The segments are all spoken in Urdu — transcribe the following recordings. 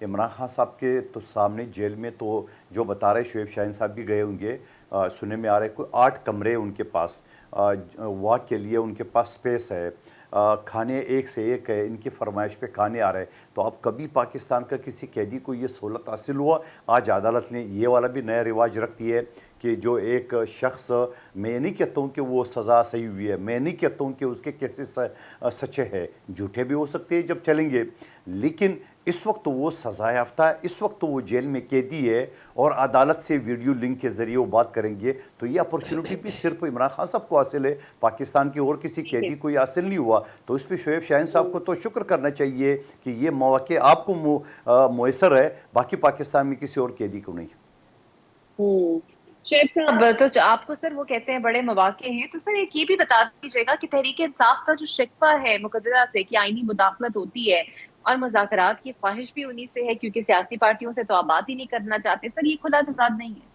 عمران خان صاحب کے تو سامنے جیل میں تو جو بتا رہے شعیب شاہین صاحب بھی گئے ہوں گے، سننے میں آ رہا ہے کوئی 8 کمرے ان کے پاس واک کے لیے ان کے پاس سپیس ہے، کھانے ایک سے ایک ہے، ان کی فرمائش پہ کھانے آ رہے ہیں۔ تو اب کبھی پاکستان کا کسی قیدی کو یہ سہولت حاصل ہوا؟ آج عدالت نے یہ والا بھی نیا رواج رکھتی ہے کہ جو ایک شخص، میں نہیں کہتا ہوں کہ وہ سزا صحیح ہوئی ہے، میں نہیں کہتا ہوں کہ اس کے کیسز سچے ہیں، جھوٹے بھی ہو سکتے ہیں جب چلیں گے، لیکن اس وقت وہ سزا یافتہ ہے، اس وقت وہ جیل میں قیدی ہے اور عدالت سے ویڈیو لنک کے ذریعے وہ بات کریں گے، تو یہ اپرچونٹی بھی صرف عمران خان صاحب کو حاصل ہے، پاکستان کے اور کسی قیدی کو یہ حاصل نہیں ہوا۔ تو اس پہ شعیب شاہین صاحب کو تو شکر کرنا چاہیے کہ یہ مواقع آپ کو میسر ہے، باقی پاکستان میں کسی اور قیدی کو نہیں۔ شعیب صاحب، تو آپ کو سر وہ کہتے ہیں بڑے مواقع ہیں، تو سر ایک یہ بھی بتا دیجیے گا کہ تحریک انصاف کا جو شکوہ ہے مقدرہ سے کہ آئینی مداخلت ہوتی ہے اور مذاکرات کی خواہش بھی انہی سے ہے کیونکہ سیاسی پارٹیوں سے تو آپ بات ہی نہیں کرنا چاہتے، سر یہ کھلا تضاد نہیں ہے؟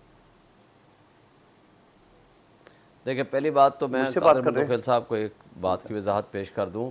دیکھیں، پہلی بات تو میں مجھ سے قادر بات کر رہے مدوخیل صاحب کو ایک بات کی وضاحت پیش کر دوں۔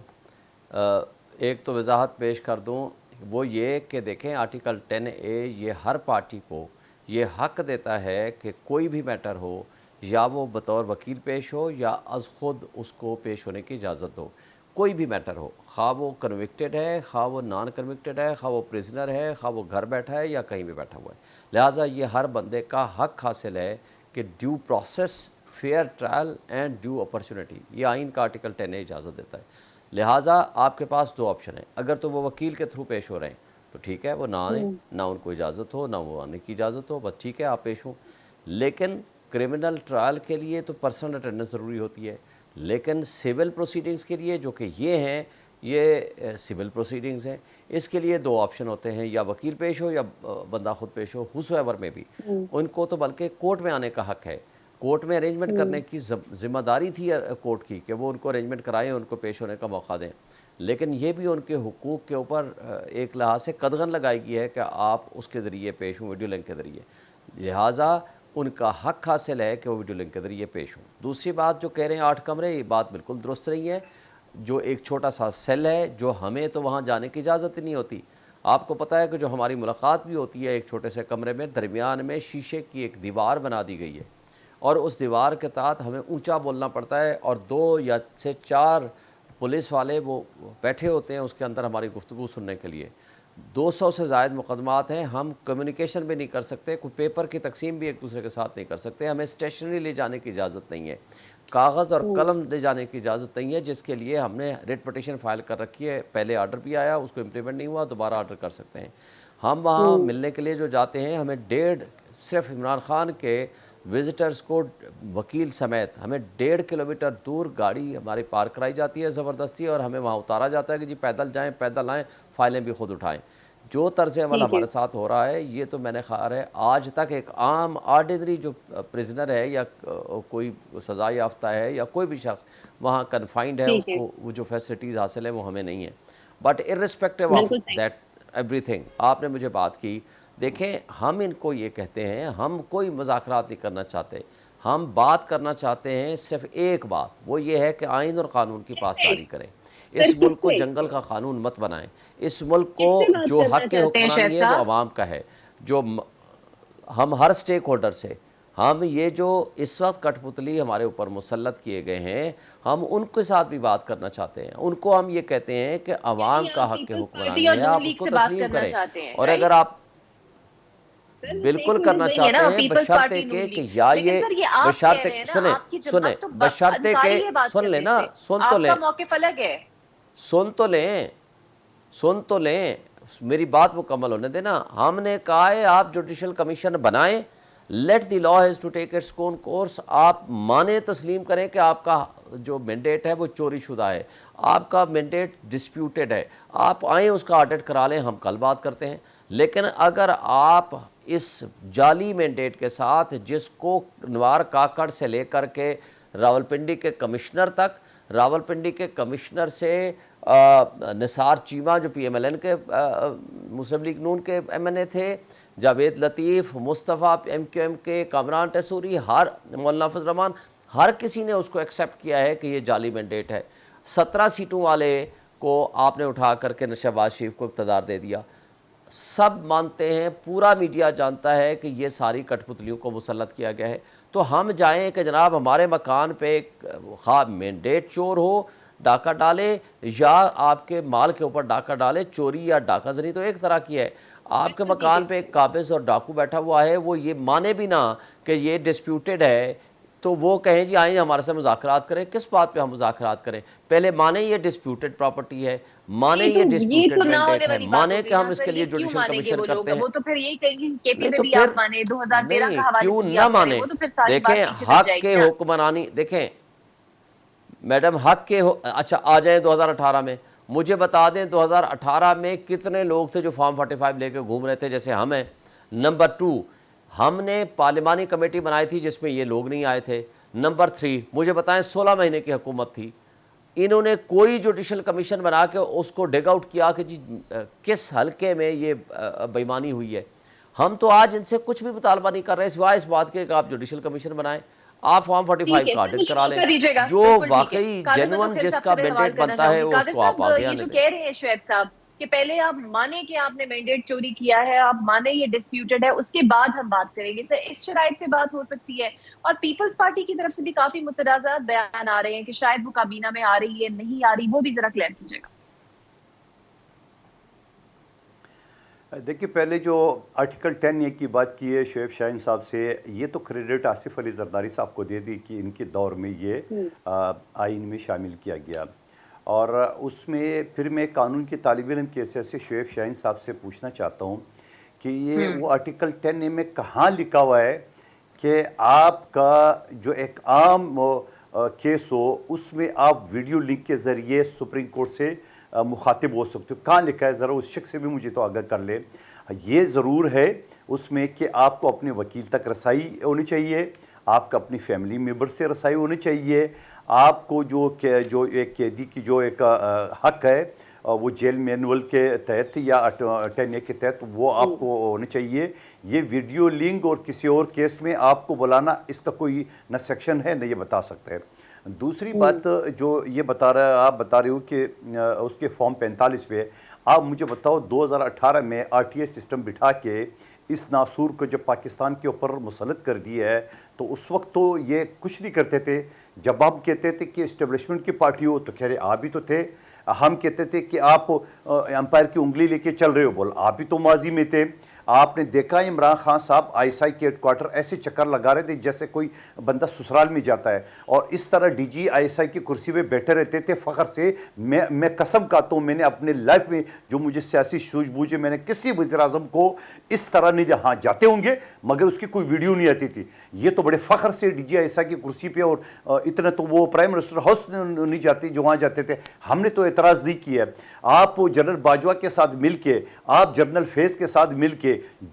ایک تو وضاحت پیش کر دوں، وہ یہ کہ دیکھیں آرٹیکل 10A یہ ہر پارٹی کو یہ حق دیتا ہے کہ کوئی بھی میٹر ہو، یا وہ بطور وکیل پیش ہو یا از خود اس کو پیش ہونے کی اجازت ہو، کوئی بھی میٹر ہو، خواہ وہ کنوکٹڈ ہے، خواہ وہ نان کنوکٹڈ ہے، خواہ وہ پریزنر ہے، خواہ وہ گھر بیٹھا ہے یا کہیں بھی بیٹھا ہوا ہے۔ لہٰذا یہ ہر بندے کا حق حاصل ہے کہ due process, fair trial and due opportunity, یہ آئین کا آرٹیکل 10A اجازت دیتا ہے۔ لہٰذا آپ کے پاس 2 آپشن ہیں، اگر تو وہ وکیل کے تھرو پیش ہو رہے ہیں تو ٹھیک ہے، وہ نہ آئیں، نہ ان کو اجازت ہو، نہ وہ آنے کی اجازت ہو، بس ٹھیک ہے آپ پیش ہوں۔ لیکن کرمنل ٹرائل کے لیے تو پرسنل اٹینڈنس ضروری ہوتی ہے، لیکن سول پروسیڈنگز کے لیے جو کہ یہ ہیں، یہ سول پروسیڈنگز ہیں، اس کے لیے 2 آپشن ہوتے ہیں، یا وکیل پیش ہو یا بندہ خود پیش ہو، ہوسویور میں بھی۔ ان کو تو بلکہ کورٹ میں آنے کا حق ہے، کورٹ میں ارینجمنٹ کرنے کی ذمہ داری تھی کورٹ کی کہ وہ ان کو ارینجمنٹ کرائیں، ان کو پیش ہونے کا موقع دیں، لیکن یہ بھی ان کے حقوق کے اوپر ایک لحاظ سے قدغن لگائی گئی ہے کہ آپ اس کے ذریعے پیش ہوں، ویڈیو لنک کے ذریعے، لہٰذا ان کا حق حاصل ہے کہ وہ ویڈیو لنک کے ذریعے پیش ہوں۔ دوسری بات جو کہہ رہے ہیں 8 کمرے، یہ بات بالکل درست نہیں ہے۔ جو ایک چھوٹا سا سیل ہے، جو ہمیں تو وہاں جانے کی اجازت ہی نہیں ہوتی، آپ کو پتہ ہے کہ جو ہماری ملاقات بھی ہوتی ہے ایک چھوٹے سے کمرے میں، درمیان میں شیشے کی ایک دیوار بنا دی گئی ہے، اور اس دیوار کے تحت ہمیں اونچا بولنا پڑتا ہے، اور 2 یا 4 پولیس والے وہ بیٹھے ہوتے ہیں اس کے اندر ہماری گفتگو سننے کے لیے۔ 200 سے زائد مقدمات ہیں، ہم کمیونیکیشن بھی نہیں کر سکتے، کوئی پیپر کی تقسیم بھی ایک دوسرے کے ساتھ نہیں کر سکتے، ہمیں اسٹیشنری لے جانے کی اجازت نہیں ہے، کاغذ اور قلم لے جانے کی اجازت نہیں ہے، جس کے لیے ہم نے ریٹ پٹیشن فائل کر رکھی ہے، پہلے آرڈر بھی آیا، اس کو امپلیمنٹ نہیں ہوا، دوبارہ آرڈر کر سکتے ہیں۔ ہم وہاں ملنے کے لیے جو جاتے ہیں، ہمیں صرف عمران خان کے وزٹرز کو وکیل سمیت ہمیں 1.5 کلومیٹر دور گاڑی ہماری پارک کرائی جاتی ہے زبردستی، اور ہمیں وہاں اتارا جاتا ہے کہ جی پیدل جائیں، پیدل آئیں، فائلیں بھی خود اٹھائیں۔ جو طرز عمل ہمارے ساتھ ہو رہا ہے، یہ تو میں نے خیال ہے آج تک ایک عام آرڈینری جو پریزنر ہے یا کوئی سزا یافتہ ہے یا کوئی بھی شخص وہاں کنفائنڈ ہے، اس کو وہ جو فیسلٹیز حاصل ہیں وہ ہمیں نہیں ہیں۔ بٹ ارسپیکٹیو آف دیٹ ایوری تھنگ، آپ نے مجھے بات کی، دیکھیں ہم ان کو یہ کہتے ہیں، ہم کوئی مذاکرات نہیں کرنا چاہتے، ہم بات کرنا چاہتے ہیں صرف ایک بات، وہ یہ ہے کہ آئین اور قانون کی پاسداری کریں، اس ملک کو جنگل کا قانون مت بنائیں، اس ملک کو جو حق کے حکمرانی ہے وہ عوام کا ہے، جو ہم ہر سٹیک ہولڈر سے، ہم یہ جو اس وقت کٹ پتلی ہمارے اوپر مسلط کیے گئے ہیں، ہم ان کے ساتھ بھی بات کرنا چاہتے ہیں، ان کو ہم یہ کہتے ہیں کہ عوام کا حق کے حکمرانی ہے، آپ اس کو تسلیم کریں، اور اگر آپ بالکل کرنا چاہتے ہیں بشرطے کہ یا یہ بشرطے سنیں بشرطے کہ سن لیں نا، سن تو لیں، موقف الگ ہے، سن تو لیں میری بات مکمل ہونے دینا۔ ہم نے کہا ہے آپ جوڈیشل کمیشن بنائیں، let the law has to take its own course, آپ مانیں، تسلیم کریں کہ آپ کا جو مینڈیٹ ہے وہ چوری شدہ ہے، آپ کا مینڈیٹ ڈسپیوٹیڈ ہے، آپ آئیں اس کا آڈٹ کرا لیں، ہم کل بات کرتے ہیں۔ لیکن اگر آپ اس جعلی مینڈیٹ کے ساتھ، جس کو نوار کاکڑ سے لے کر کے راولپنڈی کے کمشنر تک، راولپنڈی کے کمشنر سے نثار چیمہ جو پی ایم ایل این کے مسلم لیگ نون کے ایم این اے تھے، جاوید لطیف، مصطفیٰ ایم کیو ایم کے، کامران ٹیسوری، مولانا نافذ رحمان، ہر کسی نے اس کو ایکسیپٹ کیا ہے کہ یہ جعلی مینڈیٹ ہے۔ 17 سیٹوں والے کو آپ نے اٹھا کر کے شہباز شریف کو اقتدار دے دیا، سب مانتے ہیں, پورا میڈیا جانتا ہے کہ یہ ساری کٹ پتلیوں کو مسلط کیا گیا ہے. تو ہم جائیں کہ جناب ہمارے مکان پہ خواہ مینڈیٹ چور ہو ڈاکہ ڈالے یا آپ کے مال کے اوپر ڈاکہ ڈالے, چوری یا ڈاکہ زنی تو ایک طرح کی ہے. آپ کے مکان پہ ایک قابض اور ڈاکو بیٹھا ہوا ہے, وہ یہ مانے بھی نہ کہ یہ ڈسپیوٹڈ ہے, تو وہ کہیں جی آئیں ہمارے سے مذاکرات کریں. کس بات پہ ہم مذاکرات کریں؟ پہلے مانے یہ ڈسپیوٹڈ پراپرٹی ہے, مانے یہ یہ ڈسپیوٹڈ تو نہ ہونے مینڈیٹ ہے, والی بات مانے ہو کہ گئی ہم نا اس سر. کے لیے یہ کیوں جوڈیشل مانیں گے کمیشن وہ لوگ؟ کرتے ہیں. وہ تو پھر یہی کہیں گے کے پی نہیں میں تو بھی پھر آپ مانے, 2013 نہیں کا حوالے کیوں سے بھی نہ آپ کریں, مانے. وہ تو پھر ساری دیکھیں بات پیچھے چل حق جائے کے گی نا. حکمرانی, دیکھیں میڈم حق کے اچھا آ جائیں 2018 میں, مجھے بتا دیں 2018 میں کتنے لوگ تھے جو فارم 45 لے کے گھوم رہے تھے جیسے ہم ہیں. نمبر 2, ہم نے پارلیمانی کمیٹی بنائی تھی جس میں یہ لوگ نہیں آئے تھے. نمبر 3, مجھے بتائیں 16 مہینے کی حکومت تھی, انہوں نے کوئی جوڈیشل کمیشن بنا کے اس کو ڈگ آؤٹ کیا کہ جی کس حلقے میں یہ بے ایمانی ہوئی ہے. ہم تو آج ان سے کچھ بھی مطالبہ نہیں کر رہے سوائے اس بات کے کہ آپ جوڈیشل کمیشن بنائیں, آپ فارم 45 ٹھیک ہے کا سر, آڈٹ کرا شروع لیں, کر دیجیے گا. جو بالکل ٹھیک ہے. واقعی قادر میں تو جینون خیر جس صاحب کا سے بھی سوال مینڈیٹ کرنا بنتا چاہوں ہے گی. اس قادر کو آپ صاحب, آگے یہ آنے جو دیں. کہہ رہے ہیں شعیب صاحب کہ پہلے آپ مانے کہ آپ نے مینڈیٹ چوری کیا ہے, آپ مانے یہ ڈسپیوٹڈ ہے, اس کے بعد ہم بات کریں گے. سر اس شرائط پہ بات ہو سکتی ہے. اور پیپلز پارٹی کی طرف سے بھی کافی متنازعات بیان آ رہے ہیں کہ شاید وہ کابینہ میں آ رہی ہے, نہیں آ رہی, وہ بھی ذرا کلیئر کیجیے گا. دیکھیے پہلے جو آرٹیکل 10A کی بات کی ہے شعیب شاہین صاحب سے, یہ تو کریڈٹ آصف علی زرداری صاحب کو دے دی کہ ان کے دور میں یہ آئین میں شامل کیا گیا. اور اس میں پھر میں قانون کے طالب علم کے حیثیت سے شعیب شاہین صاحب سے پوچھنا چاہتا ہوں کہ یہ وہ آرٹیکل 10A میں کہاں لکھا ہوا ہے کہ آپ کا جو ایک عام کیس ہو اس میں آپ ویڈیو لنک کے ذریعے سپریم کورٹ سے مخاطب ہو سکتے ہو؟ کہاں لکھا ہے؟ ذرا اس شخص سے بھی مجھے تو آگاہ کر لے. یہ ضرور ہے اس میں کہ آپ کو اپنے وکیل تک رسائی ہونی چاہیے, آپ کا اپنی فیملی ممبر سے رسائی ہونی چاہیے, آپ کو جو ایک قیدی کی جو ایک حق ہے وہ جیل مینول کے تحت یا 10A کے تحت وہ آپ کو ہونے چاہیے. یہ ویڈیو لنک اور کسی اور کیس میں آپ کو بلانا اس کا کوئی نہ سیکشن ہے نہ یہ بتا سکتا ہے. دوسری بات جو یہ آپ بتا رہے ہو کہ اس کے فارم 45 پہ آپ مجھے بتاؤ 2018 میں RTA سسٹم بٹھا کے اس ناسور کو جب پاکستان کے اوپر مسلط کر دیا ہے تو اس وقت تو یہ کچھ نہیں کرتے تھے. جب آپ کہتے تھے کہ اسٹیبلشمنٹ کی پارٹی ہو تو کہہ رہے آپ بھی تو تھے, ہم کہتے تھے کہ آپ امپائر کی انگلی لے کے چل رہے ہو, بول آپ بھی تو ماضی میں تھے. آپ نے دیکھا عمران خان صاحب ISI کے ہیڈ کوارٹر ایسے چکر لگا رہے تھے جیسے کوئی بندہ سسرال میں جاتا ہے, اور اس طرح DG ISI کی کرسی پہ بیٹھے رہتے تھے فخر سے. میں قسم کھاتا ہوں میں نے اپنے لائف میں جو مجھے سیاسی سوجھ بوجھ ہے میں نے کسی وزیر اعظم کو اس طرح نہیں دیا. ہاں جاتے ہوں گے مگر اس کی کوئی ویڈیو نہیں آتی تھی. یہ تو بڑے فخر سے DG ISI کی کرسی پہ, اور اتنا تو وہ پرائم منسٹر ہاؤس نہیں جاتے جو وہاں جاتے تھے. ہم نے تو اعتراض نہیں کیا. آپ جنرل باجوہ کے ساتھ مل کے, آپ جنرل فیض کے ساتھ مل کے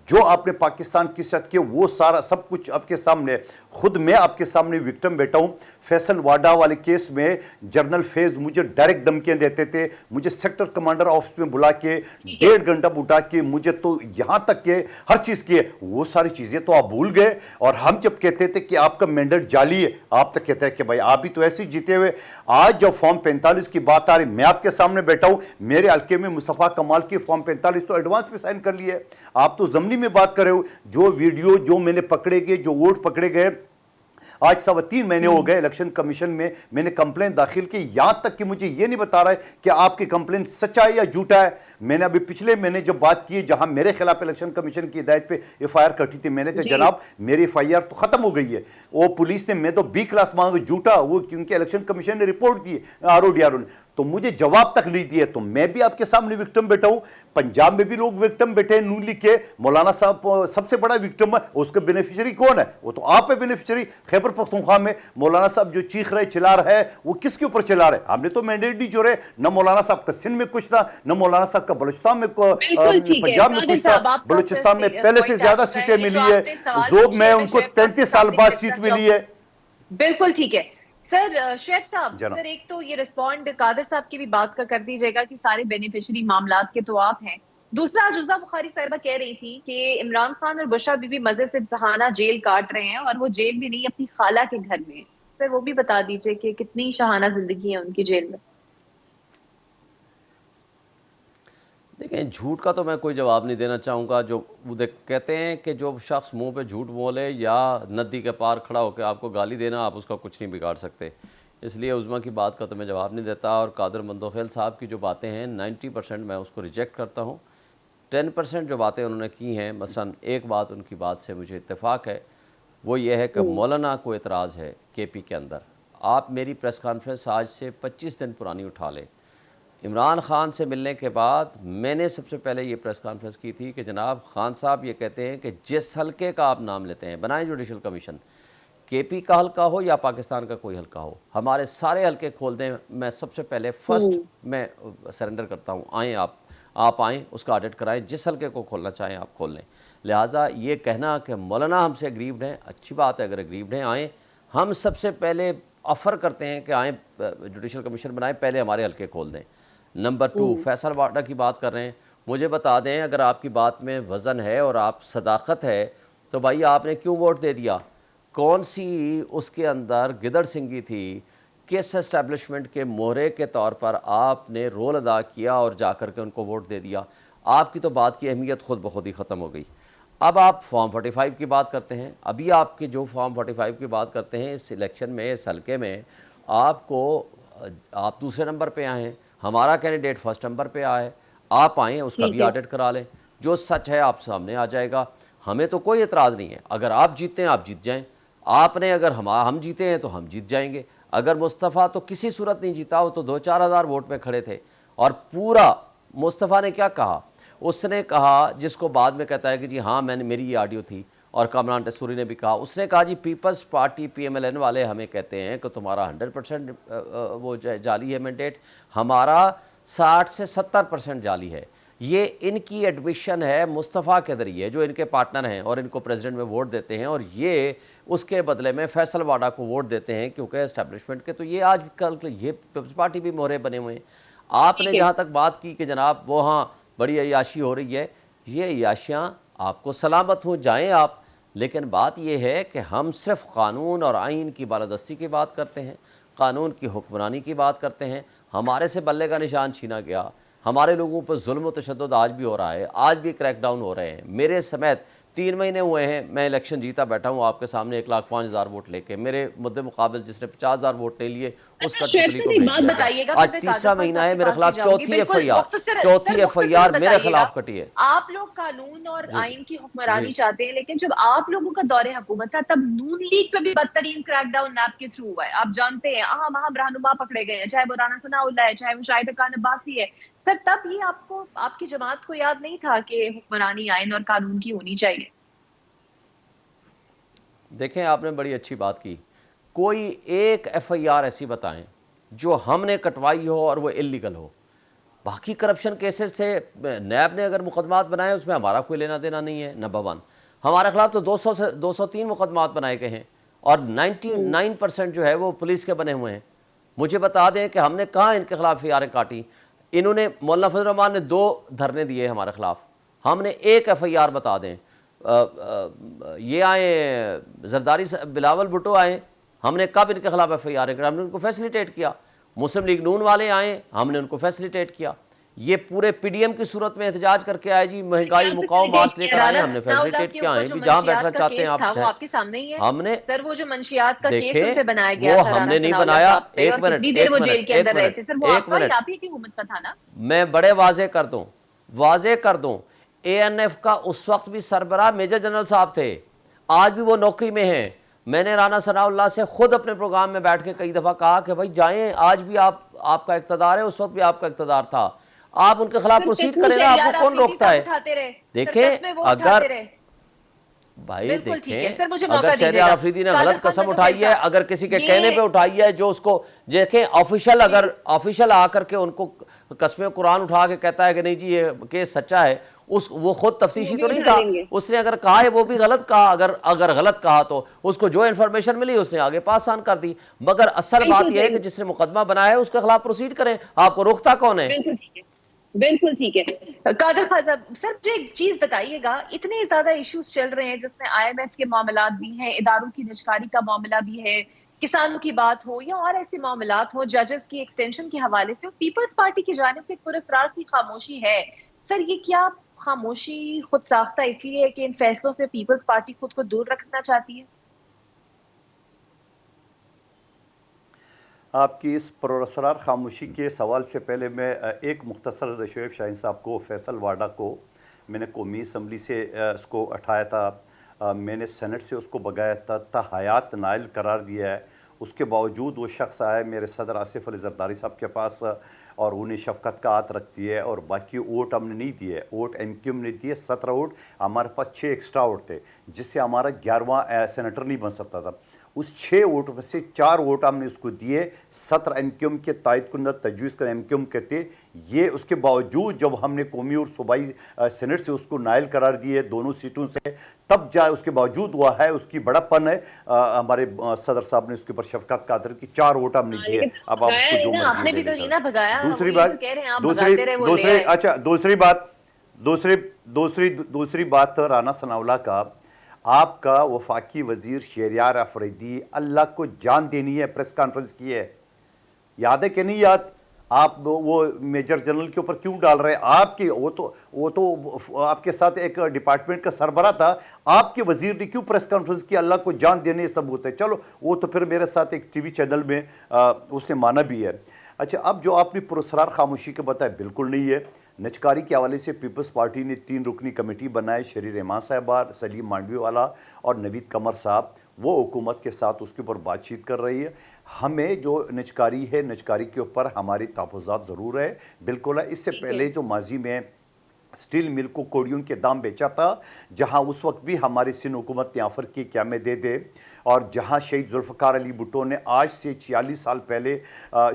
جو آپ نے پاکستان کی ساتھ کیا وہ سارا سب کچھ آپ کے سامنے. خود میں آپ کے سامنے وکٹم بیٹھا ہوں. فیصل واڈا والے کیس میں جنرل فیض مجھے ڈائریکٹ دھمکیاں دیتے تھے, مجھے سیکٹر کمانڈر آفس میں بلا کے 1.5 گھنٹہ بٹھا کے مجھے تو یہاں تک کہ ہر چیز کی ہے. وہ ساری چیزیں تو آپ بھول گئے. اور ہم جب کہتے تھے کہ آپ کا مینڈیٹ جعلی ہے, آپ تک کہتے ہیں کہ بھائی آپ بھی تو ایسے جیتے ہوئے. آج جب فارم 45 کی بات آ رہی, میں آپ کے سامنے بیٹھا ہوں, میرے حلقے میں مصطفیٰ کمال کی فارم 45 تو ایڈوانس پہ سائن کر لی ہے. آپ تو ضمنی میں بات کر رہے ہو. جو ویڈیو جو میں نے پکڑے گئے, جو ووٹ پکڑے گئے, آج 3.25 مہینے ہو گئے الیکشن کمیشن میں نے کمپلین داخل کی, یہاں تک کہ مجھے یہ نہیں بتا رہا ہے کہ آپ کی کمپلین سچا ہے یا جھوٹا ہے. میں نے ابھی پچھلے مہینے جب بات کی جہاں میرے خلاف الیکشن کمیشن کی ہدایت پہ FIR کٹی تھی, میں نے کہا جناب میری FIR تو ختم ہو گئی ہے. وہ پولیس نے, میں تو B کلاس مانگا, جھوٹا وہ کیونکہ الیکشن کمیشن نے رپورٹ دی RODR نے, تو مجھے جواب تک نہیں دیے. تو میں بھی آپ کے سامنے وکٹم بیٹھا ہوں. پنجاب میں بھی لوگ وکٹم بیٹھے ہیں نون لیگ کے. مولانا صاحب سب سے بڑا وکٹم ہے, اس کا بینیفیشری کون ہے؟ وہ تو آپ ہے بینیفیشری. خیبر پختونخوا میں مولانا صاحب جو چیخ رہے چلا رہا ہے وہ کس کے اوپر چلا رہے؟ ہم نے تو مینڈیٹ نہیں چورے. نہ مولانا صاحب کا سندھ میں کچھ تھا, نہ مولانا صاحب کا بلوچستان میں پنجاب میں کچھ تھا. بلوچستان میں پہلے سے زیادہ سیٹیں ملی ہے. ذوب میں ان کو 33 سال بعد سیٹ ملی ہے. بالکل ٹھیک ہے سر. شعیب صاحب, سر ایک تو یہ رسپونڈ قادر صاحب کی بھی بات کا کر دیجیے گا کہ سارے بینیفیشری معاملات کے تو آپ ہیں. دوسرا, جزا بخاری صاحبہ کہہ رہی تھی کہ عمران خان اور بشرا بی بی مزے سے سہانہ جیل کاٹ رہے ہیں, اور وہ جیل بھی نہیں اپنی خالہ کے گھر میں. سر وہ بھی بتا دیجیے کہ کتنی شاہانہ زندگی ہے ان کی جیل میں. دیکھیں جھوٹ کا تو میں کوئی جواب نہیں دینا چاہوں گا. جو کہتے ہیں کہ جو شخص منہ پہ جھوٹ بولے یا ندی کے پار کھڑا ہو کے آپ کو گالی دینا، آپ اس کا کچھ نہیں بگاڑ سکتے. اس لیے عظمیٰ کی بات کا تو میں جواب نہیں دیتا. اور قادر مندوخیل صاحب کی جو باتیں ہیں 90% میں اس کو ریجیکٹ کرتا ہوں. 10% جو باتیں انہوں نے کی ہیں، مثلا ایک بات ان کی بات سے مجھے اتفاق ہے، وہ یہ ہے کہ مولانا کو اعتراض ہے کے پی کے اندر. آپ میری پریس کانفرنس آج سے 25 دن پرانی اٹھا لیں. عمران خان سے ملنے کے بعد میں نے سب سے پہلے یہ پریس کانفرنس کی تھی کہ جناب خان صاحب یہ کہتے ہیں کہ جس حلقے کا آپ نام لیتے ہیں بنائیں جوڈیشل کمیشن، کے پی کا حلقہ ہو یا پاکستان کا کوئی حلقہ ہو، ہمارے سارے حلقے کھول دیں. میں سب سے پہلے فرسٹ میں سرنڈر کرتا ہوں. آئیں آپ آئیں، اس کا آڈٹ کرائیں، جس حلقے کو کھولنا چاہیں آپ کھول لیں. لہٰذا یہ کہنا کہ مولانا ہم سے اگریوڈ ہیں، اچھی بات ہے، اگر اگریوڈ ہیں آئیں. ہم سب سے پہلے آفر کرتے ہیں کہ آئیں جوڈیشل کمیشن بنائیں، پہلے ہمارے حلقے کھول دیں. نمبر 2، فیصل واڈا کی بات کر رہے ہیں، مجھے بتا دیں اگر آپ کی بات میں وزن ہے اور آپ صداقت ہے تو بھائی آپ نے کیوں ووٹ دے دیا؟ کون سی اس کے اندر گدڑ سنگی تھی؟ کس اسٹیبلشمنٹ کے مہرے کے طور پر آپ نے رول ادا کیا اور جا کر کے ان کو ووٹ دے دیا؟ آپ کی تو بات کی اہمیت خود بخود ہی ختم ہو گئی. اب آپ فارم 45 کی بات کرتے ہیں. ابھی آپ کے جو فارم 45 کی بات کرتے ہیں اس الیکشن میں، اس حلقے میں آپ دوسرے نمبر پہ آئے ہیں، ہمارا کینڈیڈیٹ فرسٹ نمبر پہ آئے. آپ آئیں، اس کا بھی آڈٹ کرا لیں، جو سچ ہے آپ سامنے آ جائے گا. ہمیں تو کوئی اعتراض نہیں ہے، اگر آپ جیتے ہیں آپ جیت جائیں. آپ نے اگر ہم جیتے ہیں تو ہم جیت جائیں گے. اگر مصطفیٰ تو کسی صورت نہیں جیتا، وہ تو 2-4 ہزار ووٹ میں کھڑے تھے. اور پورا مصطفیٰ نے کیا کہا؟ اس نے کہا، جس کو بعد میں کہتا ہے کہ جی ہاں میری یہ آڈیو تھی، اور کامران ٹیسوری نے بھی کہا، اس نے کہا جی پیپلز پارٹی PMLN والے ہمیں کہتے ہیں کہ تمہارا 100% وہ جعلی ہے مینڈیٹ، ہمارا 60 سے 70% جعلی ہے. یہ ان کی ایڈمیشن ہے مصطفیٰ کے ذریعے، جو ان کے پارٹنر ہیں اور ان کو پریزیڈنٹ میں ووٹ دیتے ہیں، اور یہ اس کے بدلے میں فیصل واڈا کو ووٹ دیتے ہیں کیونکہ اسٹیبلشمنٹ کے. تو یہ آج کل یہ پیپلز پارٹی بھی مہرے بنے ہوئے ہیں. آپ نے جہاں تک بات کی کہ جناب وہ ہاں بڑی عیاشی ہو رہی ہے، یہ عیاشیاں آپ کو سلامت ہوں، جائیں آپ. لیکن بات یہ ہے کہ ہم صرف قانون اور آئین کی بالادستی کی بات کرتے ہیں، قانون کی حکمرانی کی بات کرتے ہیں. ہمارے سے بلے کا نشان چھینا گیا، ہمارے لوگوں پر ظلم و تشدد آج بھی ہو رہا ہے، آج بھی کریک ڈاؤن ہو رہے ہیں. میرے سمیت 3 مہینے ہوئے ہیں میں الیکشن جیتا بیٹھا ہوں آپ کے سامنے 1,05,000 ووٹ لے کے. میرے مد مقابل جس نے 50,000 ووٹ نہیں لیے اس کا ٹکلی کو بھیج دیا گیا. آج تیسرا مہینہ ہے، میرے خلاف چوتھی FIR میرے خلاف کٹی ہے. آپ لوگ قانون اور آئین کی حکمرانی چاہتے ہیں، لیکن جب آپ لوگوں کا دور حکومت تھا تب نون لیگ پہ بھی بدترین کریک ڈاؤن نیب کے تھرو ہوا ہے. آپ جانتے ہیں اہم رہنما پکڑے گئے ہیں، چاہے وہ رانا ثناء اللہ ہے، چاہے وہ شاہد خان عباسی ہے. سر تب یہ آپ کی جماعت کو یاد نہیں تھا کہ حکمرانی آئین اور قانون کی ہونی چاہیے؟ دیکھیں آپ نے بڑی اچھی بات کی. کوئی ایک FIR ایسی بتائیں جو ہم نے کٹوائی ہو اور وہ اللیگل ہو. باقی کرپشن کیسز تھے، نیب نے اگر مقدمات بنائے اس میں ہمارا کوئی لینا دینا نہیں ہے. نمبر 1 ہمارے خلاف تو 200 سے 203 مقدمات بنائے گئے ہیں اور 99% جو ہے وہ پولیس کے بنے ہوئے ہیں. مجھے بتا دیں کہ ہم نے کہاں ان کے خلاف FIR کاٹی. انہوں نے مولانا فضل الرحمان نے 2 دھرنے دیے ہمارے خلاف، ہم نے 1 FIR بتا دیں. یہ آئے زرداری بلاول بھٹو آئے، ہم نے کب ان کے خلاف FIR کیا؟ ہم نے ان کو فیسلیٹیٹ کیا. مسلم لیگ نون والے آئے، ہم نے ان کو فیسلیٹیٹ کیا. یہ پورے PDM کی صورت میں احتجاج کر کے آئے جی مہنگائی مکاؤ مارچ لے کر آئے، ہم نے فیسلیٹیٹ کیا ہے بھی جہاں بیٹھنا چاہتے ہیں آپ آپ کے سامنے ہی ہے. ہم نے سر وہ جو منشیات کا کیس ان دیکھیں پہ بنایا گیا وہ تھا، ہم نے نہیں بنایا. ایک منٹ آپ ہی کی حکومت کا تھا نا. میں بڑے واضح کر دوں ANF کا اس وقت بھی سربراہ میجر جنرل صاحب تھے، آج بھی وہ نوکری میں ہیں. میں نے رانا ثناء اللہ سے خود اپنے پروگرام میں بیٹھ کے کئی دفعہ کہا کہ بھائی جائیں، آج بھی آپ کا اقتدار ہے، اس وقت بھی آپ کا اقتدار تھا، آپ ان کے خلاف پروسیڈ کریں نا. آپ کو کون روکتا ہے؟ دیکھیں اگر بھائی دیکھیں اگر شہریار افریدی نے غلط قسم اٹھائی ہے، اگر کسی کے کہنے پہ اٹھائی ہے، جو اس کو دیکھیں آفیشل اگر آفیشل آ کر کے ان کو قسم قرآن اٹھا کے کہتا ہے کہ نہیں جی یہ کیس سچا ہے، وہ خود تفتیشی تو نہیں تھا. اس نے اگر کہا ہے وہ بھی غلط کہا، اگر غلط کہا تو اس کو جو انفارمیشن ملی اس نے آگے پاس آن کر دی. مگر اصل بات یہ ہے کہ جس نے مقدمہ بنایا ہے اس کے خلاف پروسیڈ کریں. آپ کو روکتا کون ہے؟ بالکل ٹھیک ہے. قادر خان صاحب، سر مجھے ایک چیز بتائیے گا، اتنے زیادہ ایشوز چل رہے ہیں جس میں IMF کے معاملات بھی ہیں، اداروں کی نجکاری کا معاملہ بھی ہے، کسانوں کی بات ہو یا اور ایسے معاملات ہو، ججز کی ایکسٹینشن کے حوالے سے، پیپلز پارٹی کی جانب سے ایک پراسرار سی خاموشی ہے. سر یہ کیا خاموشی خود ساختہ اس لیے ہے کہ ان فیصلوں سے پیپلز پارٹی خود کو دور رکھنا چاہتی ہے؟ آپ کی اس پراسرار خاموشی کے سوال سے پہلے میں ایک مختصر شعیب شاہین صاحب کو، فیصل واڈا کو میں نے قومی اسمبلی سے اس کو اٹھایا تھا، میں نے سینٹ سے اس کو بغایا تھا، تا حیات نائل قرار دیا ہے، اس کے باوجود وہ شخص آئے میرے صدر آصف علی زرداری صاحب کے پاس اور انہیں شفقت کا ہاتھ رکھتی ہے، اور باقی ووٹ ہم نے نہیں دیے، ووٹ ایم کیو نے دیے 17 ووٹ، ہمارے پاس 6 ایکسٹرا ووٹ تھے جس سے ہمارا 11واں سینیٹر نہیں بن سکتا تھا، اس 6 ووٹ میں سے 4 ووٹ ہم نے اس کو دیے، 17 ایم کیو کے تائید کنندہ تجویز کا ایم کیو کہتے، یہ اس کے باوجود جب ہم نے قومی اور صوبائی سینٹ سے اس کو نائل قرار دیے دونوں سیٹوں سے، تب جائے اس کے باوجود ہوا ہے، اس کی بڑا پن ہے، ہمارے صدر صاحب نے اس کے اوپر شفقت کا عطر کی 4 ووٹ ہم نے دیے، اب آپ اس کو جو مرضی دے دیں سر۔ دوسری بات رانا ثناءاللہ کا، آپ کا وفاقی وزیر شہریار افریدی اللہ کو جان دینی ہے پریس کانفرنس کی ہے، یاد ہے کہ نہیں یاد؟ آپ وہ میجر جنرل کے اوپر کیوں ڈال رہے ہیں؟ آپ کی وہ تو آپ کے ساتھ ایک ڈپارٹمنٹ کا سربراہ تھا، آپ کے وزیر نے کیوں پریس کانفرنس کی؟ اللہ کو جان دینے ثبوت ہے، چلو وہ تو پھر میرے ساتھ ایک ٹی وی چینل میں اس نے مانا بھی ہے۔ اچھا، اب جو آپ نے پراسرار خاموشی کا بتایا بالکل نہیں ہے، نجکاری کے حوالے سے پیپلز پارٹی نے 3 رکنی کمیٹی بنائے، شری رحمان صاحبہ، سلیم مانڈوی والا اور نوید قمر صاحب، وہ حکومت کے ساتھ اس کے اوپر بات چیت کر رہی ہے۔ ہمیں جو نجکاری ہے، نجکاری کے اوپر ہماری تحفظات ضرور ہے، بالکل ہے۔ اس سے پہلے جو ماضی میں سٹیل مل کو کوڑیوں کے دام بیچا تھا، جہاں اس وقت بھی ہماری سندھ حکومت نے آفر کی کیا میں دے دے، اور جہاں شہید ذوالفقار علی بھٹو نے آج سے 46 سال پہلے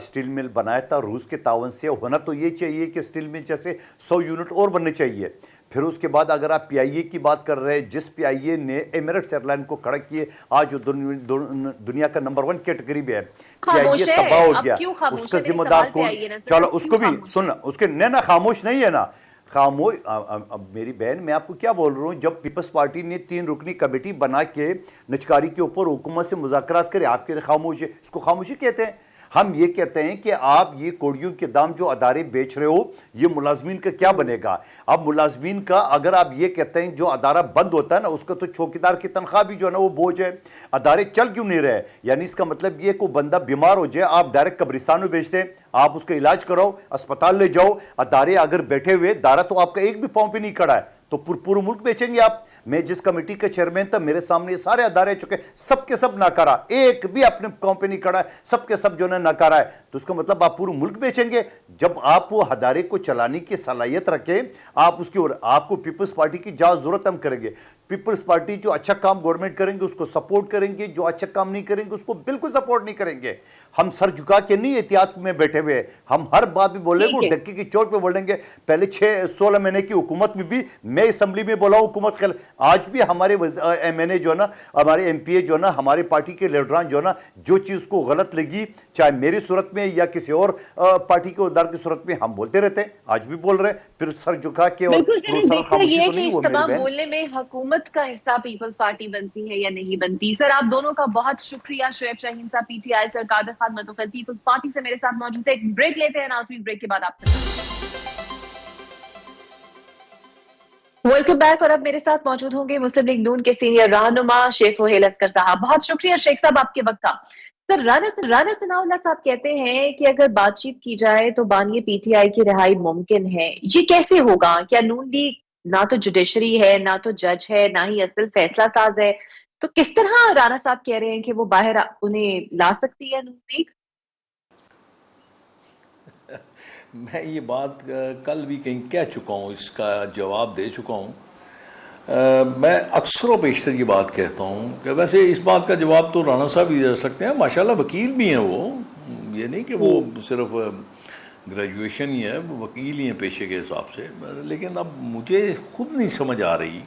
سٹیل مل بنایا تھا روس کے تعاون سے، ہونا تو یہ چاہیے کہ سٹیل مل جیسے 100 یونٹ اور بننے چاہیے۔ پھر اس کے بعد اگر آپ پی آئی اے کی بات کر رہے ہیں، جس پی آئی اے نے ایمریٹس ایئر لائن کو کھڑا کیے، آج وہ دنیا کا نمبر 1 کیٹیگری میں ہے، پی آئی اے تباہ ہو گیا، اس کا ذمہ دار کون؟ چلو اس کو بھی سن، اس کے نہ خاموش نہیں ہے نا، خاموش۔ میری بہن میں آپ کو کیا بول رہا ہوں، جب پیپلز پارٹی نے 3 رکنی کمیٹی بنا کے نجکاری کے اوپر حکومت سے مذاکرات کرے، آپ کے خاموش ہے، اس کو خاموشی کہتے ہیں۔ ہم یہ کہتے ہیں کہ آپ یہ کوڑیوں کے دام جو ادارے بیچ رہے ہو، یہ ملازمین کا کیا بنے گا؟ اب ملازمین کا اگر آپ یہ کہتے ہیں جو ادارہ بند ہوتا ہے نا، اس کا تو چوکیدار کی تنخواہ بھی جو ہے نا وہ بوجھ ہے، ادارے چل کیوں نہیں رہے؟ یعنی اس کا مطلب یہ کہ بندہ بیمار ہو جائے، آپ ڈائریکٹ قبرستان میں بیچتے ہیں، آپ اس کا علاج کراؤ، اسپتال لے جاؤ، ادارے اگر بیٹھے ہوئے، ادارہ تو آپ کا ایک بھی پاؤں پہ نہیں کھڑا ہے، تو پورا ملک بیچیں گے آپ؟ میں جس کمیٹی کا چیئرمین تھا، میرے سامنے سارے ادارے چکے، سب کے سب ناکارہ، ایک بھی اپنے پاؤں پہ نہیں کھڑا ہے، سب کے سب جو ہے ناکارہ ہے، تو اس کا مطلب آپ پورا ملک بیچیں گے؟ جب آپ وہ ادارے کو چلانے کی صلاحیت رکھیں، آپ اس کی، اور آپ کو پیپلز پارٹی کی جہاں ضرورت ہم کریں گے، پیپلز پارٹی جو اچھا کام گورنمنٹ کریں گے اس کو سپورٹ کریں گے، جو اچھا کام نہیں کریں گے اس کو بالکل سپورٹ نہیں کریں گے۔ ہم سر جھکا کے نہیں احتیاط میں بیٹھے ہوئے، ہم ہر بات بھی بولیں گے، ڈکے کی چوٹ پہ بولیں گے۔ پہلے 16 مہینے کی حکومت میں بھی میں اسمبلی میں بولا ہوں حکومت خل، آج بھی ہمارے ایم این اے جو ہے نا، ہمارے ایم پی اے جو ہے نا، ہمارے پارٹی کے لیڈران جو ہے نا، جو چیز کو غلط لگی، چاہے میری صورت میں یا کسی اور پارٹی کے عہدیدار کی صورت میں، ہم بولتے رہتے ہیں، آج بھی بول رہے ہیں، پھر سر جھکا کے اور خاموشی تو نہیں۔ اس تمام بولنے میں حکومت کا حصہ پیپلز پارٹی بنتی ہے یا نہیں بنتی؟ سر آپ دونوں کا بہت شکریہ، شعیب شاہین صاحب پی ٹی آئی سے، قادر خان متوکل پیپلز پارٹی سے میرے ساتھ موجود ہے۔ ایک بریک لیتے ہیں ناظرین، بریک کے بعد آپ سے ویلکم بیک۔ اور اب میرے ساتھ موجود ہوں گے مسلم لیگ نون کے سینئر رہنما شیخ سہیل اصغر صاحب۔ بہت شکریہ شیخ صاحب آپ کے وقت کا۔ سر رانا ثناءاللہ صاحب کہتے ہیں کہ اگر بات چیت کی جائے تو بانی پی ٹی آئی کی رہائی ممکن ہے، یہ کیسے ہوگا؟ کیا نون لیگ نہ تو جوڈیشری ہے، نہ تو جج ہے، نہ ہی اصل فیصلہ ساز ہے، تو کس طرح رانا صاحب کہہ رہے ہیں کہ وہ باہر انہیں لا سکتی ہے نون لیگ؟ میں یہ بات کل بھی کہیں کہہ چکا ہوں، اس کا جواب دے چکا ہوں۔ میں اکثر و بیشتر یہ بات کہتا ہوں کہ ویسے اس بات کا جواب تو رانا صاحب ہی دے سکتے ہیں، ماشاءاللہ وکیل بھی ہیں وہ، یہ نہیں کہ وہ صرف گریجویشن ہی ہے، وہ وکیل ہی ہیں پیشے کے حساب سے۔ لیکن اب مجھے خود نہیں سمجھ آ رہی،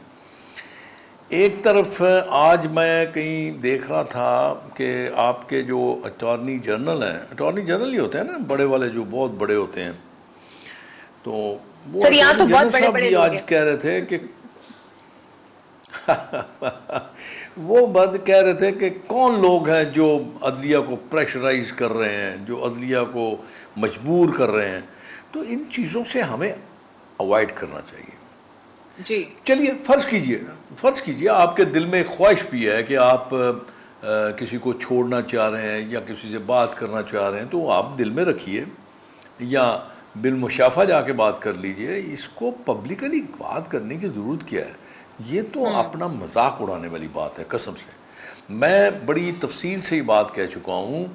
ایک طرف آج میں کہیں دیکھ رہا تھا کہ آپ کے جو اٹارنی جنرل ہیں، اٹارنی جنرل ہی ہوتے ہیں نا بڑے والے، جو بہت بڑے ہوتے ہیں، تو وہ اٹارنی جنرل صاحب بھی آج کہہ رہے تھے کہ وہ بات کہہ رہے تھے کہ کون لوگ ہیں جو عدلیہ کو پریشرائز کر رہے ہیں، جو عدلیہ کو مجبور کر رہے ہیں، تو ان چیزوں سے ہمیں اوائڈ کرنا چاہیے. جی چلیے فرض کیجئے آپ کے دل میں خواہش بھی ہے کہ آپ کسی کو چھوڑنا چاہ رہے ہیں یا کسی سے بات کرنا چاہ رہے ہیں، تو آپ دل میں رکھیے یا بالمشافہ جا کے بات کر لیجئے. اس کو پبلکلی بات کرنے کی ضرورت کیا ہے؟ یہ تو اپنا مذاق اڑانے والی بات ہے قسم سے. میں بڑی تفصیل سے یہ بات کہہ چکا ہوں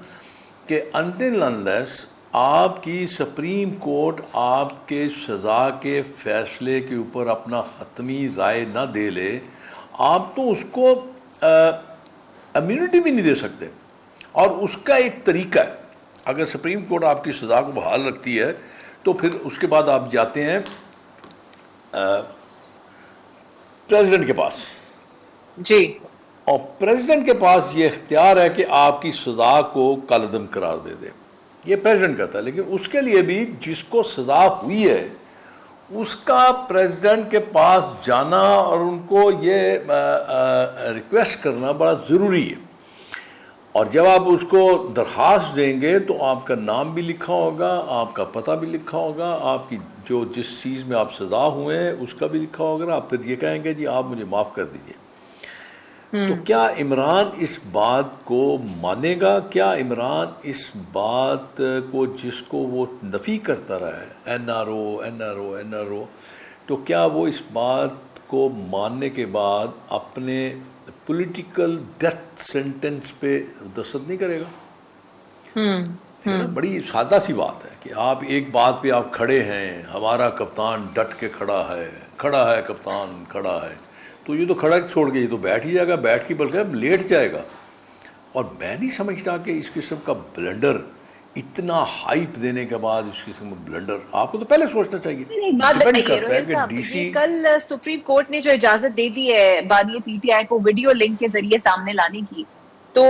کہ until unless آپ کی سپریم کورٹ آپ کے سزا کے فیصلے کے اوپر اپنا حتمی رائے نہ دے لے، آپ تو اس کو امیونٹی بھی نہیں دے سکتے. اور اس کا ایک طریقہ ہے، اگر سپریم کورٹ آپ کی سزا کو بحال رکھتی ہے تو پھر اس کے بعد آپ جاتے ہیں پریزیڈنٹ کے پاس. جی اور پریزیڈنٹ کے پاس یہ اختیار ہے کہ آپ کی سزا کو کالعدم قرار دے دے. یہ پریزیڈنٹ کرتا ہے، لیکن اس کے لیے بھی جس کو سزا ہوئی ہے اس کا پریزیڈنٹ کے پاس جانا اور ان کو یہ ریکویسٹ کرنا بڑا ضروری ہے. اور جب آپ اس کو درخواست دیں گے تو آپ کا نام بھی لکھا ہوگا، آپ کا پتہ بھی لکھا ہوگا، آپ کی جس چیز میں آپ سزا ہوئے ہیں اس کا بھی لکھا ہوگا. آپ پھر یہ کہیں گے جی آپ مجھے معاف کر دیجئے. تو کیا عمران اس بات کو مانے گا؟ کیا عمران اس بات کو جس کو وہ نفی کرتا رہا ہے NRO، تو کیا وہ اس بات کو ماننے کے بعد اپنے پولیٹیکل ڈیتھ سینٹنس پہ دستخط نہیں کرے گا؟ بڑی سادہ سی بات ہے کہ آپ ایک بات پہ آپ کھڑے ہیں، ہمارا کپتان ڈٹ کے کھڑا ہے کپتان کھڑا ہے، تو یہ تو کھڑا چھوڑ کے یہ تو بیٹھ ہی جائے گا، بیٹھ کے بلکہ لیٹ جائے گا. اور میں نہیں سمجھتا کہ اس قسم کا بلنڈر، اتنا ہائپ دینے کے بعد اس قسم کا بلنڈر آپ کو تو پہلے سوچنا چاہیے. ڈیپینڈ کرتا ہے کہ ڈی سی کل سپریم کورٹ نے جو اجازت دے دی ہے بانی PTI کو ویڈیو لنک کے ذریعے سامنے لانے کی، تو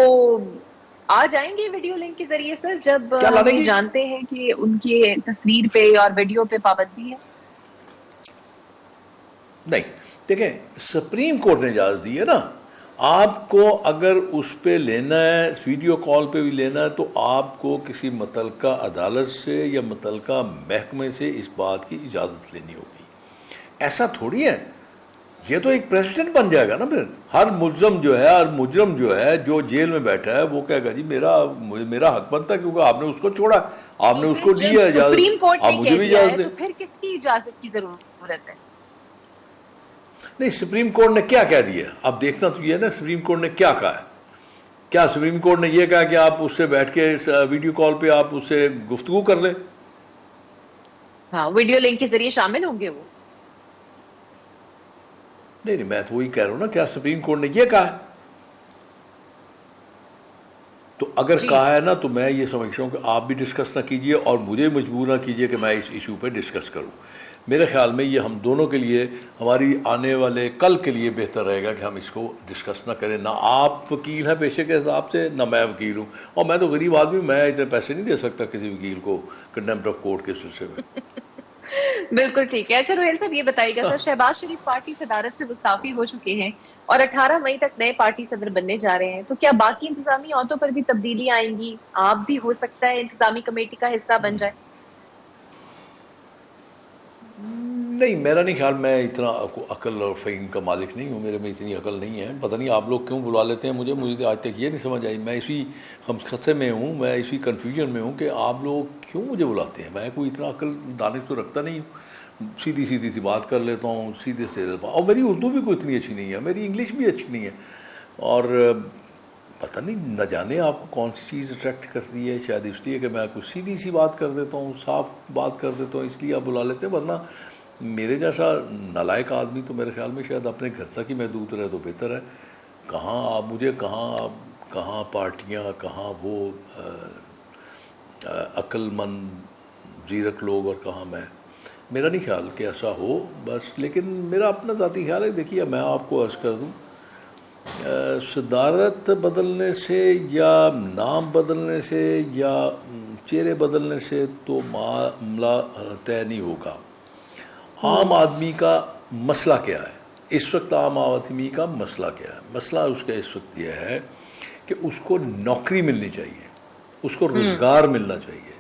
آ جائیں گے ویڈیو لنک کے ذریعے سر جب ہم جانتے ہیں کہ ان کی تصویر پہ اور ویڈیو پہ پابندی ہے؟ نہیں دیکھیں، سپریم کورٹ نے اجازت دی ہے نا. آپ کو اگر اس پہ لینا ہے، ویڈیو کال پہ بھی لینا ہے، تو آپ کو کسی متعلقہ عدالت سے یا متعلقہ محکمے سے اس بات کی اجازت لینی ہوگی. ایسا تھوڑی ہے، یہ تو ایک پریسیڈنٹ بن جائے گا نا. پھر ہر ملزم جو ہے، ہر مجرم جو ہے جو جیل میں بیٹھا ہے، وہ کہے گا جی میرا حق بنتا ہے کیونکہ آپ نے اس کو چھوڑا، آپ نے اس کو دیا اجازت، سپریم کورٹ آپ نے مجھے کہہ بھی دیا اجازت ہے، دیں. تو پھر کس کی اجازت کی ضرورت ہے؟ نہیں، سپریم کورٹ نے کیا کہہ دیا؟ اب دیکھنا تو یہ ہے نا سپریم کورٹ نے کیا کہا ہے. کیا سپریم کورٹ نے یہ کہا کہ آپ اس سے بیٹھ کے ویڈیو کال پہ آپ اس سے گفتگو کر لیں؟ ہاں، ویڈیو لنک کے ذریعے شامل ہوں گے وہ. نہیں، میں تو وہی کہہ رہا ہوں نا، کیا سپریم کورٹ نے یہ کہا ہے؟ تو اگر کہا ہے نا تو میں یہ سمجھتا ہوں کہ آپ بھی ڈسکس نہ کیجئے اور مجھے مجبور نہ کیجئے کہ میں اس ایشو پہ ڈسکس کروں. میرے خیال میں یہ ہم دونوں کے لیے، ہماری آنے والے کل کے لیے بہتر رہے گا کہ ہم اس کو ڈسکس نہ کریں. نہ آپ وکیل ہیں پیشے کے حساب سے، نہ میں وکیل ہوں، اور میں تو غریب آدمی ہوں، میں اتنے پیسے نہیں دے سکتا کسی وکیل کو کنٹیمپٹ آف کورٹ کے سلسلے میں. بالکل ٹھیک ہے. اچھا روہیل صاحب یہ بتائیے گا، سر شہباز شریف پارٹی صدارت سے مستعفی ہو چکے ہیں اور 18 مئی تک نئے پارٹی صدر بننے جا رہے ہیں، تو کیا باقی انتظامی عہدوں پر بھی تبدیلی آئیں گی؟ آپ بھی ہو سکتا ہے انتظامی کمیٹی کا حصہ بن جائے. نہیں، میرا نہیں خیال، میں اتنا عقل اور فہم کا مالک نہیں ہوں، میرے میں اتنی عقل نہیں ہے. پتہ نہیں آپ لوگ کیوں بلا لیتے ہیں مجھے تو آج تک یہ نہیں سمجھ آئی. میں اسی خدشے میں ہوں، میں اسی کنفیوژن میں ہوں کہ آپ لوگ کیوں مجھے بلاتے ہیں. میں کوئی اتنا عقل دانش تو رکھتا نہیں ہوں، سیدھی سی بات کر لیتا ہوں، سیدھے سے. اور میری اردو بھی کوئی اتنی اچھی نہیں ہے، میری انگلش بھی اچھی نہیں ہے، اور پتہ نہیں نہ جانے آپ کو کون سی چیز اٹریکٹ کرتی ہے. شاید اس لیے کہ میں کوئی سیدھی سی بات کر دیتا ہوں، صاف بات کر دیتا ہوں، اس لیے آپ بلا لیتے ہیں. ورنہ میرے جیسا نالائق آدمی تو میرے خیال میں شاید اپنے گھر تک ہی محدود رہے تو بہتر ہے. کہاں آپ مجھے کہاں پارٹیاں، کہاں وہ عقل مند زیرک لوگ، اور کہاں میں. میرا نہیں خیال کہ ایسا ہو بس. لیکن میرا اپنا ذاتی خیال ہے. دیکھیے میں آپ کو عرض کر دوں، صدارت بدلنے سے یا نام بدلنے سے یا چہرے بدلنے سے تو معاملہ طے نہیں ہوگا. عام آدمی کا مسئلہ کیا ہے اس وقت؟ عام آدمی کا مسئلہ کیا ہے؟ مسئلہ اس کا اس وقت یہ ہے کہ اس کو نوکری ملنی چاہیے، اس کو روزگار ملنا چاہیے،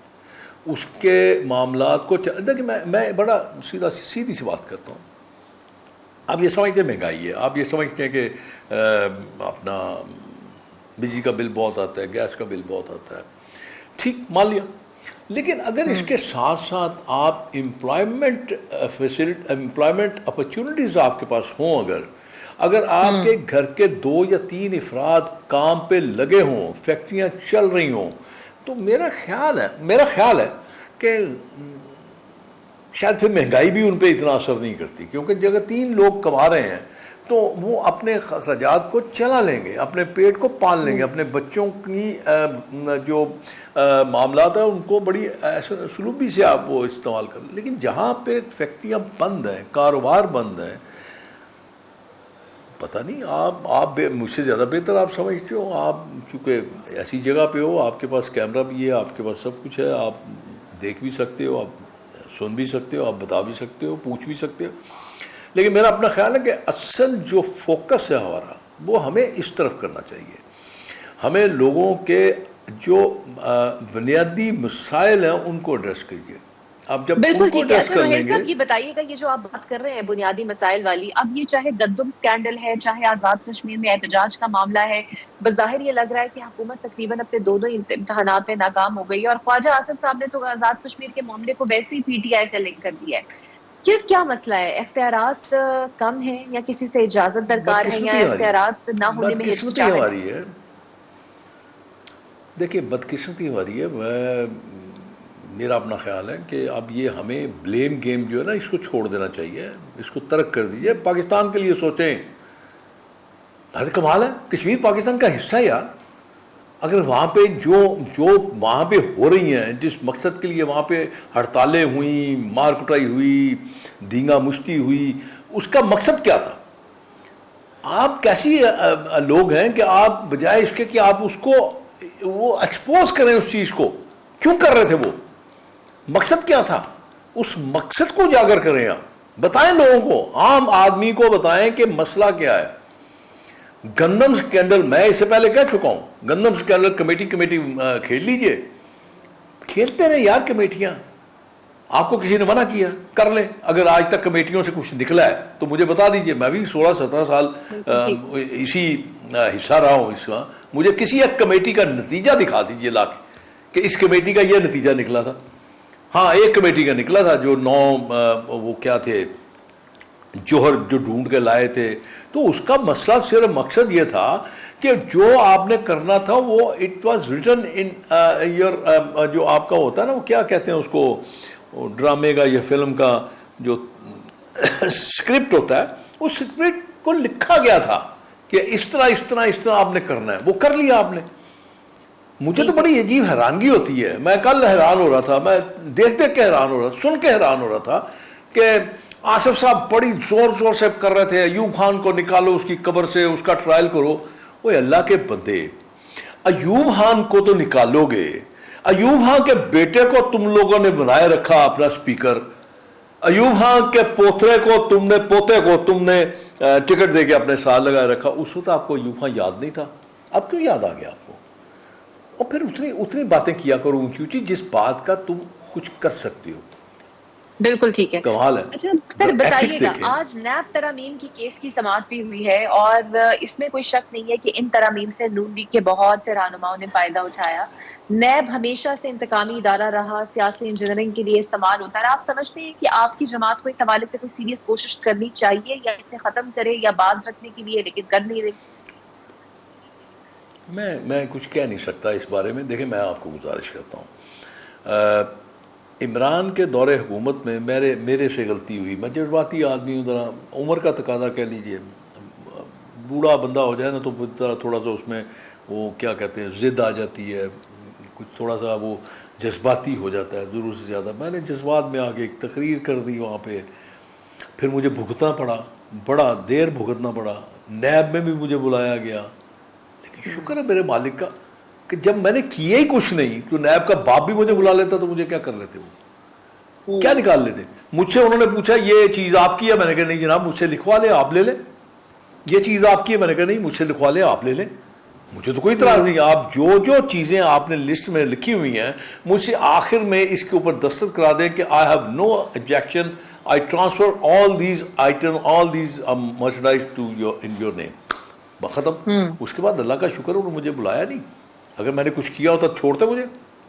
اس کے معاملات کو دیکھیں میں بڑا سیدھی سی بات کرتا ہوں. آپ یہ سمجھتے ہیں مہنگائی ہے, آپ یہ سمجھتے ہیں کہ اپنا بجلی کا بل بہت آتا ہے, گیس کا بل بہت آتا ہے, ٹھیک مان لیا, لیکن اگر اس کے ساتھ ساتھ آپ امپلائمنٹ اپرچونٹیز آپ کے پاس ہوں, اگر آپ کے گھر کے 2 یا 3 افراد کام پہ لگے ہوں, فیکٹریاں چل رہی ہوں, تو میرا خیال ہے کہ شاید پھر مہنگائی بھی ان پہ اتنا اثر نہیں کرتی, کیونکہ اگر 3 لوگ کما رہے ہیں تو وہ اپنے اخراجات کو چلا لیں گے, اپنے پیٹ کو پال لیں گے, اپنے بچوں کی جو معاملات ہیں ان کو بڑی سلوبی سے آپ وہ استعمال کر لیں. لیکن جہاں پہ فیکٹریاں بند ہیں, کاروبار بند ہیں, پتہ نہیں آپ مجھ سے زیادہ بہتر آپ سمجھتے ہو, آپ چونکہ ایسی جگہ پہ ہو, آپ کے پاس کیمرہ بھی ہے, آپ کے پاس سب کچھ ہے, آپ دیکھ بھی سکتے ہو, آپ سن بھی سکتے ہو, آپ بتا بھی سکتے ہو, پوچھ بھی سکتے ہو. لیکن میرا اپنا خیال ہے کہ اصل جو فوکس ہے ہمارا وہ ہمیں اس طرف کرنا چاہیے. ہمیں لوگوں کے جو بنیادی مسائل ہیں ان کو ایڈریس کیجیے. اب جب بالکل ان کو ٹھیک ہے. ایڈریس اچھا کر روہیل لیں گے, صاحب یہ بتائیے گا, یہ جو آپ بات کر رہے ہیں بنیادی مسائل والی, اب یہ چاہے گندم سکینڈل ہے, چاہے آزاد کشمیر میں احتجاج کا معاملہ ہے, بظاہر یہ لگ رہا ہے کہ حکومت تقریباً اپنے دونوں امتحانات میں ناکام ہو گئی ہے, اور خواجہ آصف صاحب نے تو آزاد کشمیر کے معاملے کو ویسے ہی پی ٹی آئی سے لنک کر دیا ہے. کیا مسئلہ ہے؟ اختیارات کم ہیں, یا کسی سے اجازت درکار ہے, یا بدقسمتی ہماری اختیارات نہ ہونے میں بدقسمتی ہچکچاہٹ ہے؟ ہماری ہے. دیکھیے بدقسمتی ہماری ہے. میرا اپنا خیال ہے کہ اب یہ ہمیں بلیم گیم جو ہے نا اس کو چھوڑ دینا چاہیے, اس کو ترک کر دیجیے. پاکستان کے لیے سوچیں. حد کمال ہے, کشمیر پاکستان کا حصہ ہے یار. اگر وہاں پہ جو وہاں پہ ہو رہی ہیں, جس مقصد کے لیے وہاں پہ ہڑتالیں ہوئیں, مار کٹائی ہوئی, دینگا مشتی ہوئی, اس کا مقصد کیا تھا؟ آپ کیسی لوگ ہیں کہ آپ بجائے اس کے کہ آپ اس کو وہ ایکسپوز کریں, اس چیز کو کیوں کر رہے تھے, وہ مقصد کیا تھا, اس مقصد کو اجاگر کریں. آپ بتائیں لوگوں کو, عام آدمی کو بتائیں کہ مسئلہ کیا ہے. گندم سکینڈل میں اس سے پہلے کہہ چکا ہوں, گندم سکینڈل کمیٹی کھیل لیجئے, کھیلتے رہے یار کمیٹیاں. آپ کو کسی نے منع کیا, کر لیں. اگر آج تک کمیٹیوں سے کچھ نکلا ہے تو مجھے بتا دیجئے. میں بھی 16-17 سال اسی حصہ رہا ہوں. اس کا مجھے کسی ایک کمیٹی کا نتیجہ دکھا دیجئے لا کے کہ اس کمیٹی کا یہ نتیجہ نکلا تھا. ہاں ایک کمیٹی کا نکلا تھا جو 9 وہ کیا تھے جوہر جو ڈھونڈ کے لائے تھے, تو اس کا مسئلہ صرف مقصد یہ تھا کہ جو آپ نے کرنا تھا وہ it was written in your جو آپ کا ہوتا ہے نا, وہ کیا کہتے ہیں اس کو, ڈرامے کا یا فلم کا جو اسکرپٹ ہوتا ہے, اس اسکرپٹ کو لکھا گیا تھا کہ اس طرح آپ نے کرنا ہے, وہ کر لیا آپ نے. مجھے تو بڑی عجیب حیرانگی ہوتی ہے. میں کل حیران ہو رہا تھا, میں دیکھ کے حیران ہو رہا تھا, سن کے حیران ہو رہا تھا کہ آصف صاحب بڑی زور سے کر رہے تھے, ایوب خان کو نکالو اس کی قبر سے, اس کا ٹرائل کرو. اوہ اللہ کے بندے, ایوب خان کو تو نکالو گے, ایوب خان کے بیٹے کو تم لوگوں نے بنائے رکھا اپنا سپیکر, ایوب خان کے پوتے کو تم نے ٹکٹ دے کے اپنے ساتھ لگائے رکھا. اس وقت آپ کو ایوب خان یاد نہیں تھا, اب کیوں یاد آ گیا آپ کو؟ اور پھر اتنی باتیں کیا کرو اونچی اونچی جس بات کا تم کچھ کر سکتے ہو. بالکل ٹھیک ہے. کمال ہے. اچھا سر بتائیے گا, آج نیب ترامیم کی کیس کی سماعت بھی ہوئی ہے, اور اس میں کوئی شک نہیں ہے کہ ان ترامیم سے نون لیگ کے بہت سے رہنماؤں نے فائدہ اٹھایا. نیب ہمیشہ سے انتقامی ادارہ رہا, سیاسی انجینئرنگ کے لیے استعمال ہوتا ہے. آپ سمجھتے ہیں کہ آپ کی جماعت کو اس حوالے سے کوئی سیریس کوشش کرنی چاہیے, یا اسے ختم کرے, یا باز رکھنے کے لیے لیکن کر نہیں رہی؟ میں کچھ کہہ نہیں سکتا اس بارے میں. دیکھیں میں آپ کو گزارش کرتا ہوں, عمران کے دور حکومت میں میرے سے غلطی ہوئی. میں جذباتی آدمی ہوں, ذرا عمر کا تقاضا کہہ لیجئے, بوڑھا بندہ ہو جائے نا تو تھوڑا سا اس میں وہ کیا کہتے ہیں ضد آ جاتی ہے, کچھ تھوڑا سا وہ جذباتی ہو جاتا ہے ضرور سے زیادہ. میں نے جذبات میں آ کے ایک تقریر کر دی وہاں پہ, پھر مجھے بھگتنا پڑا, بڑا دیر بھگتنا پڑا. نیب میں بھی مجھے بلایا گیا, لیکن شکر ہے میرے مالک کا کہ جب میں نے کیا ہی کچھ نہیں تو نیب کا باپ بھی مجھے بلا لیتا تو مجھے کیا کر لیتے, وہ کیا نکال لیتے. مجھ سے انہوں نے پوچھا یہ چیز آپ کی ہے, میں نے کہا نہیں جناب مجھ سے لکھوا لیں آپ لے لیں. یہ چیز آپ کی ہے, میں نے کہا نہیں مجھ سے لکھوا لیں آپ لے لیں. مجھے تو کوئی اعتراض نہیں. آپ جو چیزیں آپ نے لسٹ میں لکھی ہوئی ہیں مجھ سے آخر میں اس کے اوپر دستخط کرا دیں کہ I have no objection, I transfer all these item, all these merchandise to your in your name. ختم. اس کے بعد اللہ کا شکر انہوں نے مجھے بلایا نہیں. اگر میں نے کچھ کیا ہوتا چھوڑتے مجھے.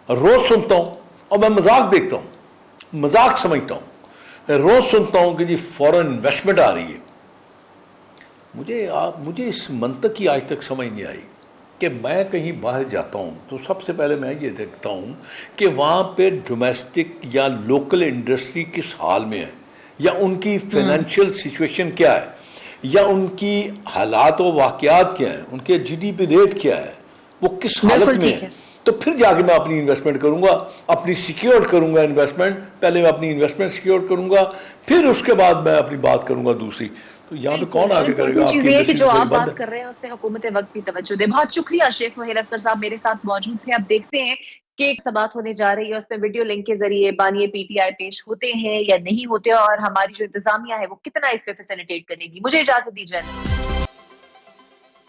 روز سنتا ہوں اور میں مذاق دیکھتا ہوں, مذاق سمجھتا ہوں. میں روز سنتا ہوں کہ جی فورن انویسٹمنٹ آ رہی ہے. مجھے اس منطق کی آج تک سمجھ نہیں آئی کہ میں کہیں باہر جاتا ہوں تو سب سے پہلے میں یہ دیکھتا ہوں کہ وہاں پہ ڈومیسٹک یا لوکل انڈسٹری کس حال میں ہے, یا ان کی فائنینشیل سچویشن کیا ہے, یا ان کی حالات و واقعات کیا ہیں, ان کے جی ڈی پی ریٹ کیا ہے, وہ کس حالت میں ہے. تو پھر جا کے میں اپنی انویسٹمنٹ کروں گا, اپنی سیکیور کروں گا انویسٹمنٹ. پہلے میں اپنی انویسٹمنٹ سیکیور کروں گا, پھر اس کے بعد میں اپنی بات کروں گا دوسری. تو یہاں پہ کون آگے کرے گا؟ چیز یہ کہ جو آپ بات کر رہے ہیں اس میں حکومت وقت بھی توجہ دے. بہت شکریہ شیخ محیر اصغر صاحب میرے ساتھ موجود تھے. اب دیکھتے ہیں کہ ایک سبات ہونے جا رہی ہے, اس میں ویڈیو لنک کے ذریعے بانی پی ٹی آئی پیش ہوتے ہیں یا نہیں ہوتے, اور ہماری جو انتظامیہ ہے وہ کتنا اس پہ فیسیلیٹیٹ کرے گی. مجھے اجازت دیجیے.